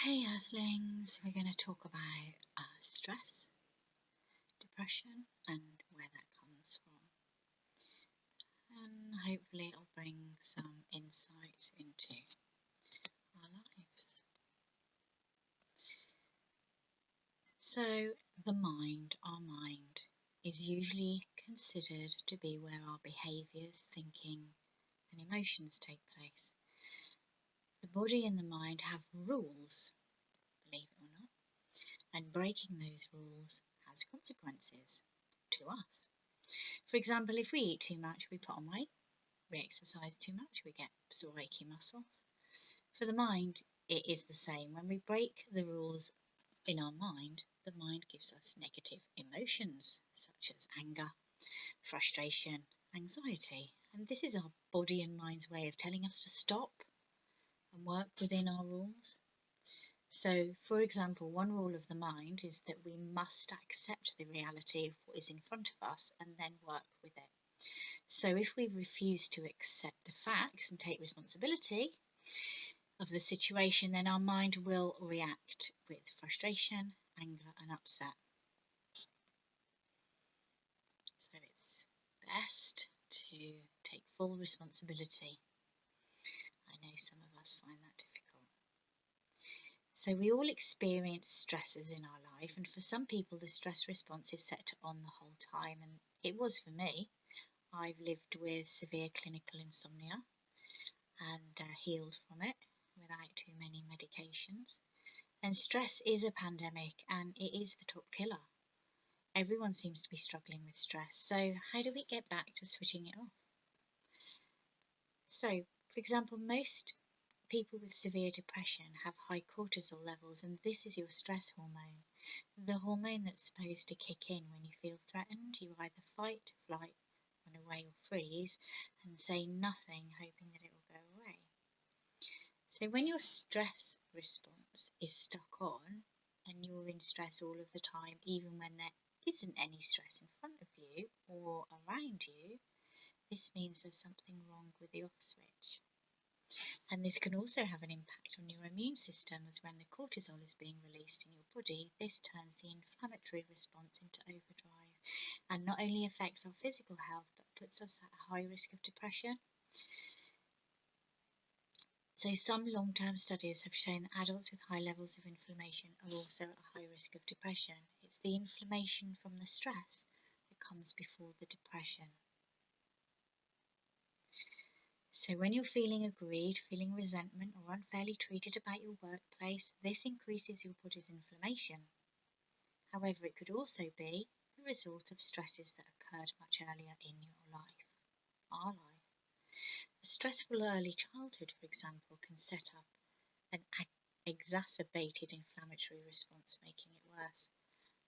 Hey Earthlings, we're going to talk about stress, depression, and where that comes from. And hopefully it'll bring some insight into our lives. So the mind, our mind, is usually considered to be where our behaviours, thinking and emotions take place. The body and the mind have rules, believe it or not, and breaking those rules has consequences to us. For example, if we eat too much, we put on weight. We exercise too much, we get sore achy muscles. For the mind, it is the same. When we break the rules in our mind, the mind gives us negative emotions such as anger, frustration, anxiety. And this is our body and mind's way of telling us to stop and work within our rules. So, for example, one rule of the mind is that we must accept the reality of what is in front of us and then work with it. So if we refuse to accept the facts and take responsibility of the situation, then our mind will react with frustration, anger and upset. So it's best to take full responsibility. I know some of us find that difficult. So we all experience stresses in our life, and for some people the stress response is set on the whole time, and it was for me. I've lived with severe clinical insomnia and healed from it without too many medications. And stress is a pandemic and it is the top killer. Everyone seems to be struggling with stress. So how do we get back to switching it off? So, for example, most people with severe depression have high cortisol levels, and this is your stress hormone. The hormone that's supposed to kick in when you feel threatened. You either fight, flight, run away or freeze and say nothing, hoping that it will go away. So when your stress response is stuck on and you're in stress all of the time, even when there isn't any stress in front of you or around you, this means there's something wrong with the off switch. And this can also have an impact on your immune system, as when the cortisol is being released in your body, this turns the inflammatory response into overdrive and not only affects our physical health but puts us at a high risk of depression. So some long-term studies have shown that adults with high levels of inflammation are also at a high risk of depression. It's the inflammation from the stress that comes before the depression. So when you're feeling aggrieved, feeling resentment or unfairly treated about your workplace, this increases your body's inflammation. However, it could also be the result of stresses that occurred much earlier in your life, our life. A stressful early childhood, for example, can set up an exacerbated inflammatory response, making it worse.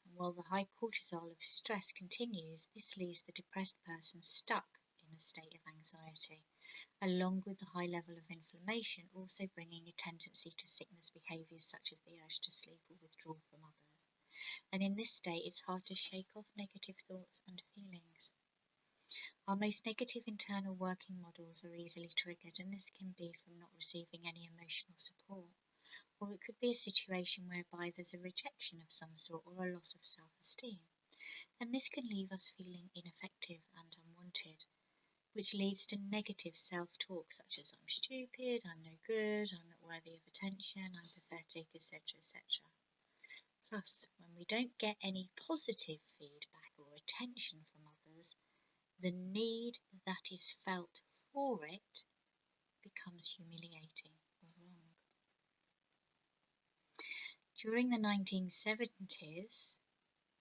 And while the high cortisol of stress continues, this leaves the depressed person stuck in a state of anxiety, along with the high level of inflammation also bringing a tendency to sickness behaviours such as the urge to sleep or withdrawal from others. And in this state, it's hard to shake off negative thoughts and feelings. Our most negative internal working models are easily triggered, and this can be from not receiving any emotional support, or it could be a situation whereby there's a rejection of some sort or a loss of self-esteem, and this can leave us feeling ineffective and unwanted, which leads to negative self-talk such as I'm stupid, I'm no good, I'm not worthy of attention, I'm pathetic, etc., etc. Plus, when we don't get any positive feedback or attention from others, the need that is felt for it becomes humiliating or wrong. During the 1970s,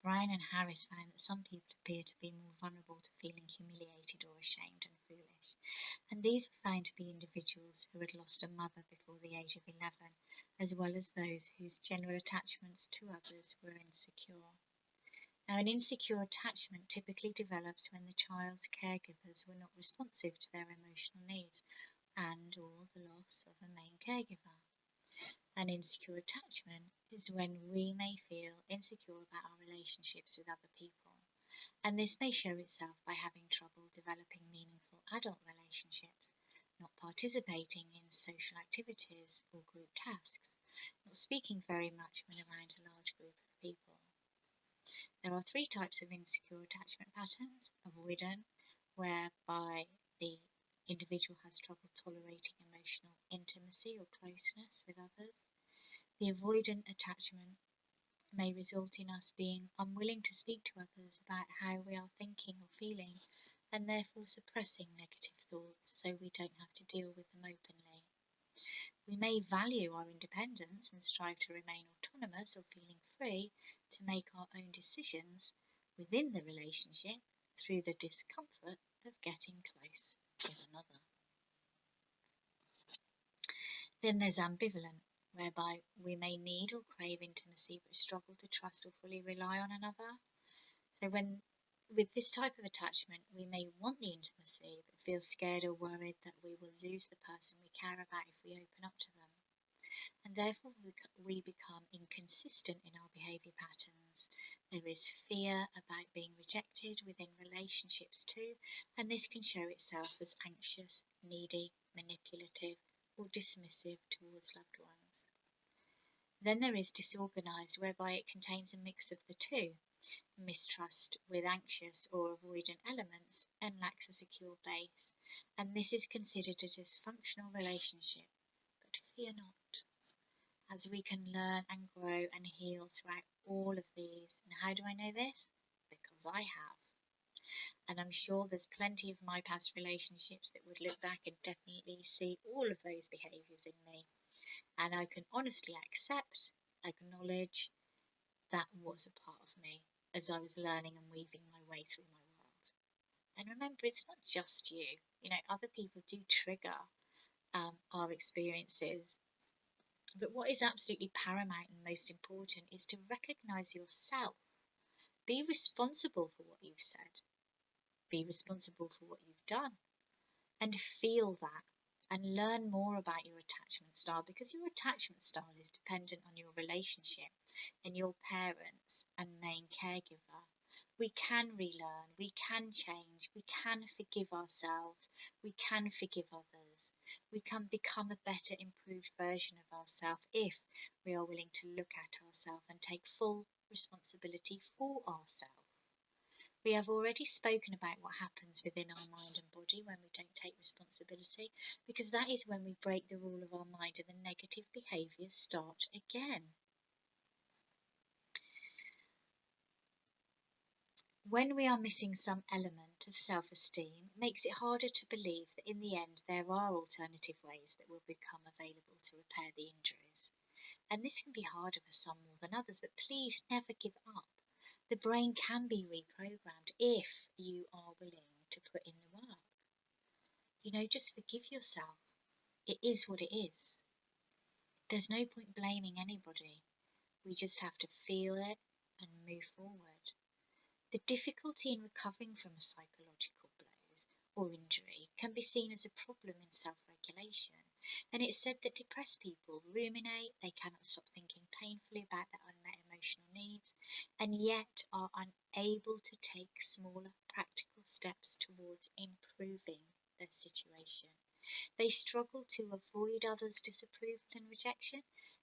Bryan and Harris found that some people appear to be more vulnerable to feeling humiliated or ashamed and foolish, and these were found to be individuals who had lost a mother before the age of 11, as well as those whose general attachments to others were insecure. Now, an insecure attachment typically develops when the child's caregivers were not responsive to their emotional needs and or the loss of a main caregiver. An insecure attachment is when we may feel insecure about our relationships with other people, and this may show itself by having trouble developing meaningful adult relationships, not participating in social activities or group tasks, not speaking very much when around a large group of people. There are three types of insecure attachment patterns: avoidant, whereby the individual has trouble tolerating emotional intimacy or closeness with others. The avoidant attachment may result in us being unwilling to speak to others about how we are thinking or feeling, and therefore suppressing negative thoughts so we don't have to deal with them openly. We may value our independence and strive to remain autonomous or feeling free to make our own decisions within the relationship through the discomfort of getting close with another. Then there's ambivalent, whereby we may need or crave intimacy but struggle to trust or fully rely on another. So with this type of attachment, we may want the intimacy but feel scared or worried that we will lose the person we care about if we open up to them. And therefore we become inconsistent in our behaviour patterns. There is fear about being rejected within relationships too, and this can show itself as anxious, needy, manipulative, or dismissive towards loved ones. Then there is disorganised, whereby it contains a mix of the two: mistrust with anxious or avoidant elements, and lacks a secure base, and this is considered a dysfunctional relationship. But fear not, as we can learn and grow and heal throughout all of these. And how do I know this? Because I have. And I'm sure there's plenty of my past relationships that would look back and definitely see all of those behaviours in me. And I can honestly accept, acknowledge that was a part of me as I was learning and weaving my way through my world. And remember, it's not just you. Other people do trigger our experiences. But what is absolutely paramount and most important is to recognise yourself. Be responsible for what you've said. Be responsible for what you've done. And feel that and learn more about your attachment style, because your attachment style is dependent on your relationship and your parents and main caregiver. We can relearn, we can change, we can forgive ourselves, we can forgive others. We can become a better, improved version of ourselves if we are willing to look at ourselves and take full responsibility for ourselves. We have already spoken about what happens within our mind and body when we don't take responsibility, because that is when we break the rule of our mind and the negative behaviours start again. When we are missing some element of self-esteem, it makes it harder to believe that in the end there are alternative ways that will become available to repair the injuries. And this can be harder for some more than others, but please never give up. The brain can be reprogrammed if you are willing to put in the work. Just forgive yourself. It is what it is. There's no point blaming anybody. We just have to feel it and move forward. The difficulty in recovering from psychological blows or injury can be seen as a problem in self-regulation, and it's said that depressed people ruminate, they cannot stop thinking painfully about their unmet emotional needs, and yet are unable to take smaller practical steps towards improving their situation. They struggle to avoid others' disapproval and rejection,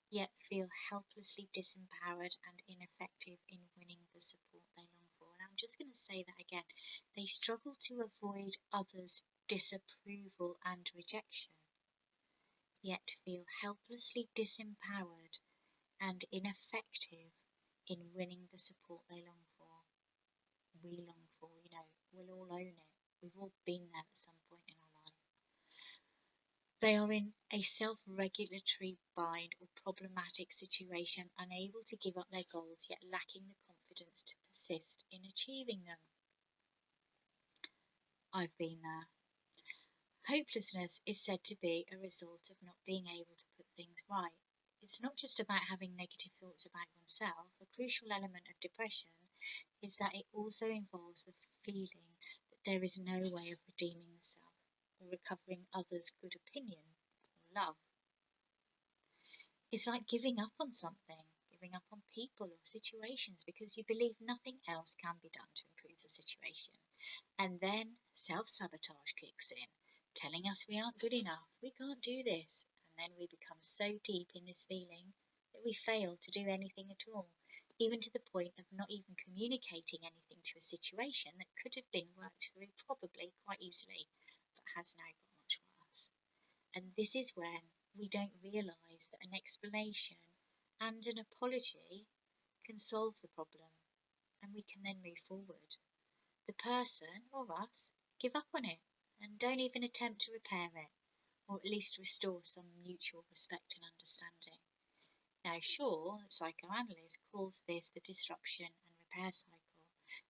yet feel helplessly disempowered and ineffective in winning the support they long for. And I'm just going to say that again. They struggle to avoid others' disapproval and rejection, yet feel helplessly disempowered and ineffective in winning the support they long for. We long for, we'll all own it. We've all been there at some point in our life. They are in a self-regulatory bind or problematic situation, unable to give up their goals, yet lacking the confidence to persist in achieving them. I've been there. Hopelessness is said to be a result of not being able to put things right. It's not just about having negative thoughts about oneself. A crucial element of depression is that it also involves the feeling that there is no way of redeeming the self or recovering others' good opinion or love. It's like giving up on something, giving up on people or situations because you believe nothing else can be done to improve the situation. And then self-sabotage kicks in, telling us we aren't good enough, we can't do this, and then we become so deep in this feeling that we fail to do anything at all, even to the point of not even communicating anything to a situation that could have been worked through probably quite easily, but has now got much worse. And this is when we don't realise that an explanation and an apology can solve the problem, and we can then move forward. The person, or us, give up on it and don't even attempt to repair it, or at least restore some mutual respect and understanding. Now, Shaw, the psychoanalyst, calls this the disruption and repair cycle.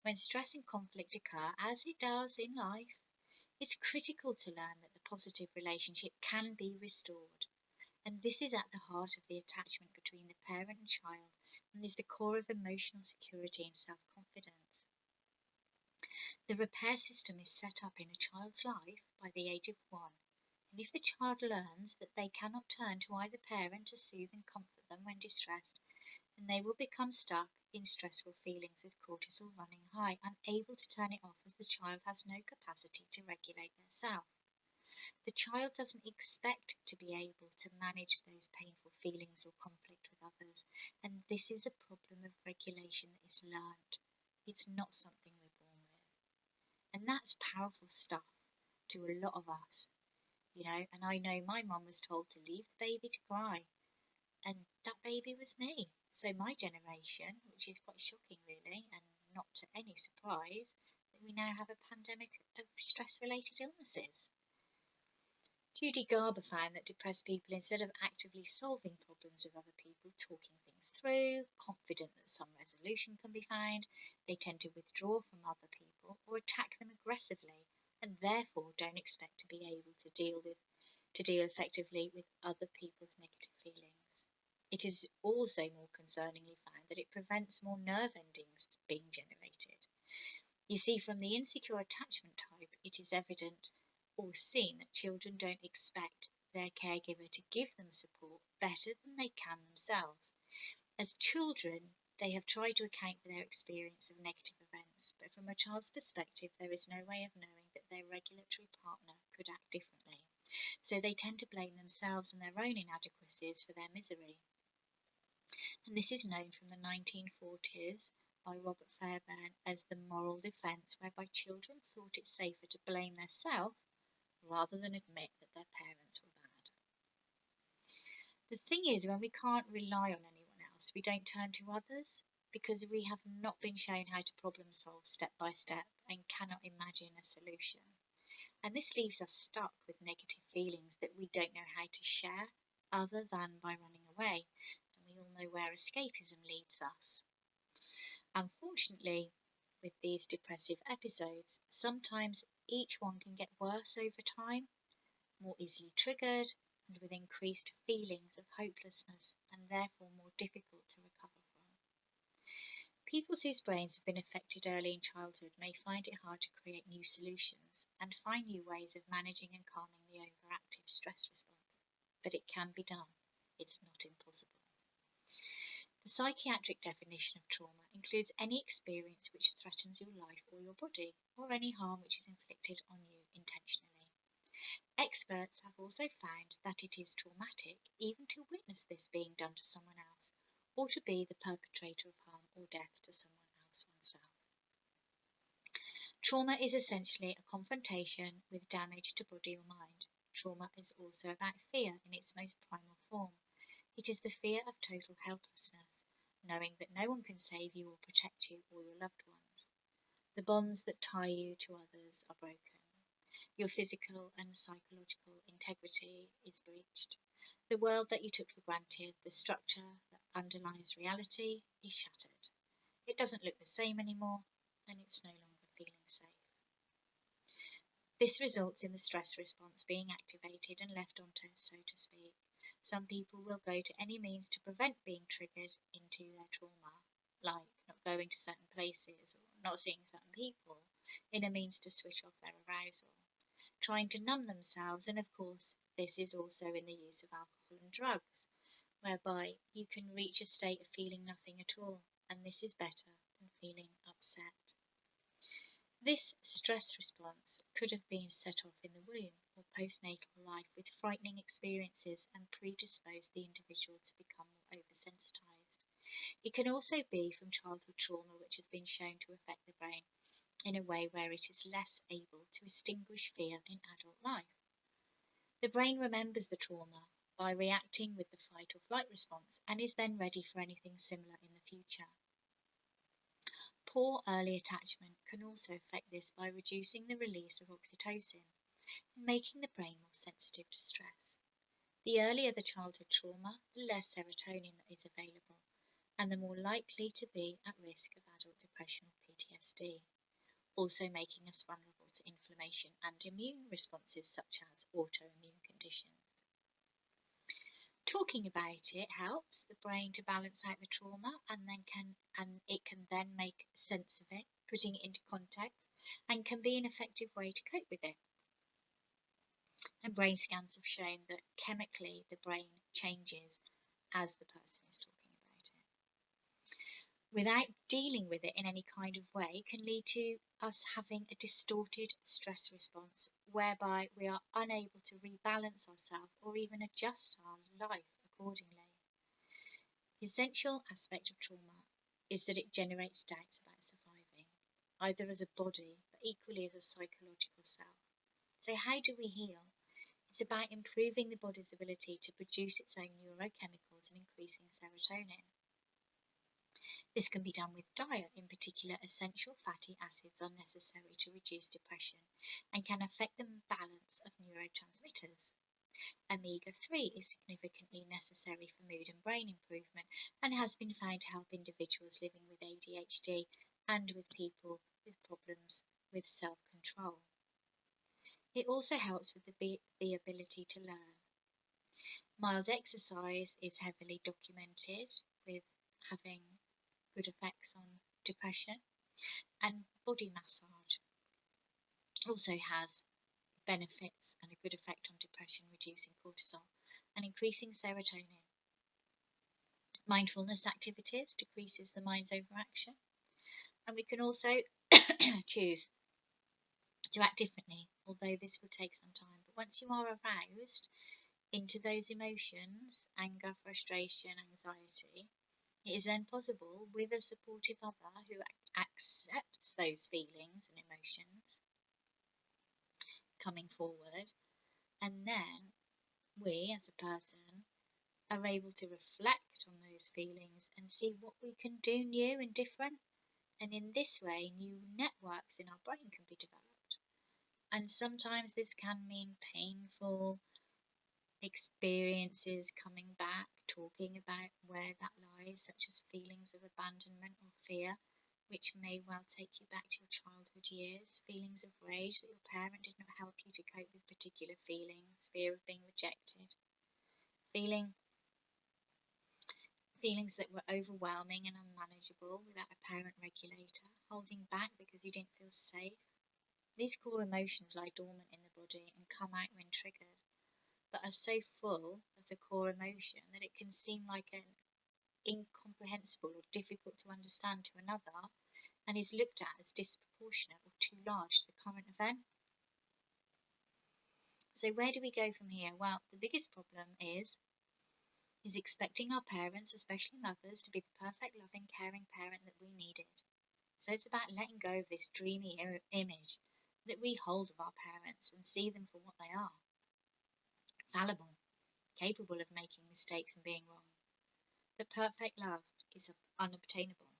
When stress and conflict occur, as it does in life, it's critical to learn that the positive relationship can be restored. And this is at the heart of the attachment between the parent and child, and is the core of emotional security and self-confidence. The repair system is set up in a child's life by the age of 1, and if the child learns that they cannot turn to either parent to soothe and comfort them when distressed, then they will become stuck in stressful feelings with cortisol running high, unable to turn it off as the child has no capacity to regulate their self. The child doesn't expect to be able to manage those painful feelings or conflict with others, and this is a problem of regulation that is learned. It's not something we're born with. And that's powerful stuff to a lot of us, and I know my mum was told to leave the baby to cry, and that baby was me. So my generation, which is quite shocking really, and not to any surprise, that we now have a pandemic of stress-related illnesses. Judy Garber found that depressed people, instead of actively solving problems with other people, talking things through, confident that some resolution can be found, they tend to withdraw from other people or attack them aggressively, and therefore don't expect to be able to deal effectively with other people's negative feelings. It is also more concerningly found that it prevents more nerve endings being generated. You see, from the insecure attachment type, it is evident or seen that children don't expect their caregiver to give them support better than they can themselves. As children, they have tried to account for their experience of negative events, but from a child's perspective, there is no way of knowing that their regulatory partner could act differently. So they tend to blame themselves and their own inadequacies for their misery. And this is known from the 1940s by Robert Fairbairn as the moral defence, whereby children thought it safer to blame themselves rather than admit that their parents were bad. The thing is, when we can't rely on anyone else, we don't turn to others because we have not been shown how to problem solve step by step and cannot imagine a solution. And this leaves us stuck with negative feelings that we don't know how to share other than by running away. And we all know where escapism leads us. Unfortunately, with these depressive episodes, sometimes each one can get worse over time, more easily triggered, and with increased feelings of hopelessness, and therefore more difficult to recover from. People whose brains have been affected early in childhood may find it hard to create new solutions and find new ways of managing and calming the overactive stress response, but it can be done. It's not impossible. The psychiatric definition of trauma includes any experience which threatens your life or your body, or any harm which is inflicted on you intentionally. Experts have also found that it is traumatic even to witness this being done to someone else, or to be the perpetrator of harm or death to someone else oneself. Trauma is essentially a confrontation with damage to body or mind. Trauma is also about fear in its most primal form. It is the fear of total helplessness, knowing that no one can save you or protect you or your loved ones. The bonds that tie you to others are broken. Your physical and psychological integrity is breached. The world that you took for granted, the structure that underlies reality, is shattered. It doesn't look the same anymore, and it's no longer feeling safe. This results in the stress response being activated and left on test, so to speak. Some people will go to any means to prevent being triggered into their trauma, like not going to certain places or not seeing certain people, in a means to switch off their arousal, trying to numb themselves, and of course this is also in the use of alcohol and drugs, whereby you can reach a state of feeling nothing at all, and this is better than feeling upset. This stress response could have been set off in the womb or postnatal life with frightening experiences and predispose the individual to become more oversensitised. It can also be from childhood trauma, which has been shown to affect the brain in a way where it is less able to extinguish fear in adult life. The brain remembers the trauma by reacting with the fight or flight response and is then ready for anything similar in the future. Poor early attachment can also affect this by reducing the release of oxytocin and making the brain more sensitive to stress. The earlier the childhood trauma, the less serotonin that is available, and the more likely to be at risk of adult depression or PTSD, also making us vulnerable to inflammation and immune responses such as autoimmune conditions. Talking about it helps the brain to balance out the trauma and it can then make sense of it, putting it into context, and can be an effective way to cope with it. And brain scans have shown that chemically the brain changes as the person is talking about it. Without dealing with it in any kind of way can lead to us having a distorted stress response whereby we are unable to rebalance ourselves or even adjust our life accordingly. The essential aspect of trauma is that it generates doubts about surviving, either as a body but equally as a psychological self. So how do we heal? It's about improving the body's ability to produce its own neurochemicals and increasing serotonin. This can be done with diet, in particular essential fatty acids are necessary to reduce depression and can affect the balance of neurotransmitters. Omega-3 is significantly necessary for mood and brain improvement and has been found to help individuals living with ADHD and with people with problems with self-control. It also helps with the ability to learn. Mild exercise is heavily documented with having good effects on depression, and body massage also has benefits and a good effect on depression, reducing cortisol and increasing serotonin. Mindfulness activities decreases the mind's overaction, and we can also choose to act differently, although this will take some time. But once you are aroused into those emotions, anger, frustration, anxiety, it is then possible, with a supportive other who accepts those feelings and emotions, coming forward, and then we as a person are able to reflect on those feelings and see what we can do new and different, and in this way new networks in our brain can be developed. And sometimes this can mean painful experiences coming back, talking about where that lies, such as feelings of abandonment or fear, which may well take you back to your childhood years, feelings of rage that your parent did not help you to cope with particular feelings, fear of being rejected, feelings that were overwhelming and unmanageable without a parent regulator, holding back because you didn't feel safe. These core emotions lie dormant in the body and come out when triggered, but are so full of the core emotion that it can seem like an incomprehensible or difficult to understand to another, and is looked at as disproportionate or too large to the current event. So where do we go from here? Well, the biggest problem is expecting our parents, especially mothers, to be the perfect, loving, caring parent that we needed. So it's about letting go of this dreamy image that we hold of our parents and see them for what they are. Fallible, capable of making mistakes and being wrong. But perfect love is unobtainable.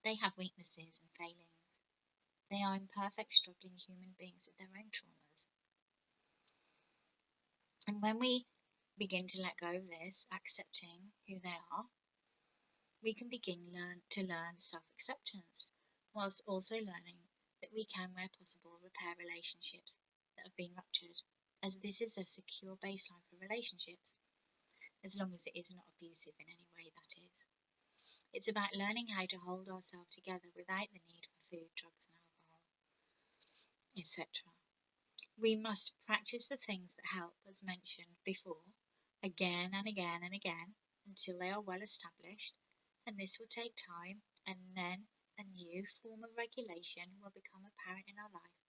They have weaknesses and failings. They are imperfect, struggling human beings with their own traumas. And when we begin to let go of this, accepting who they are, we can begin to learn self-acceptance, whilst also learning that we can, where possible, repair relationships that have been ruptured, as this is a secure baseline for relationships, as long as it is not abusive in any way, that is. It's about learning how to hold ourselves together without the need for food, drugs and alcohol, etc. We must practice the things that help, as mentioned before, again and again and again, until they are well established, and this will take time, and then a new form of regulation will become apparent in our life,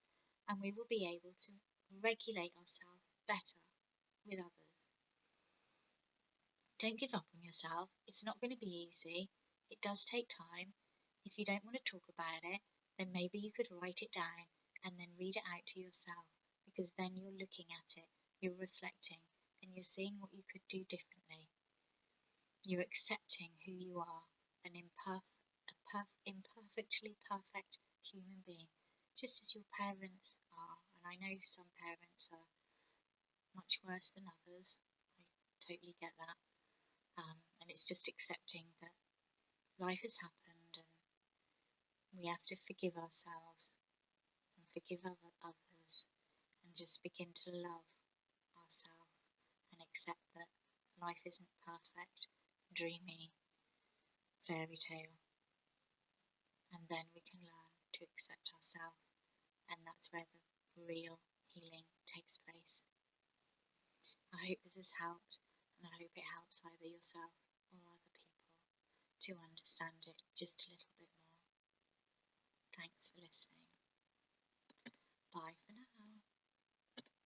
and we will be able to regulate ourselves better with others. Don't give up on yourself. It's not going to be easy. It does take time. If you don't want to talk about it, then maybe you could write it down and then read it out to yourself, because then you're looking at it, you're reflecting, and you're seeing what you could do differently. You're accepting who you are, an imperfectly perfect human being, just as your parents are. And I know some parents are much worse than others. I totally get that. And it's just accepting that life has happened and we have to forgive ourselves and forgive others and just begin to love ourselves and accept that life isn't perfect, dreamy, fairy tale. And then we can learn to accept ourselves, and that's where the real healing takes place. I hope this has helped, and I hope it helps either yourself or other people to understand it just a little bit more. Thanks for listening.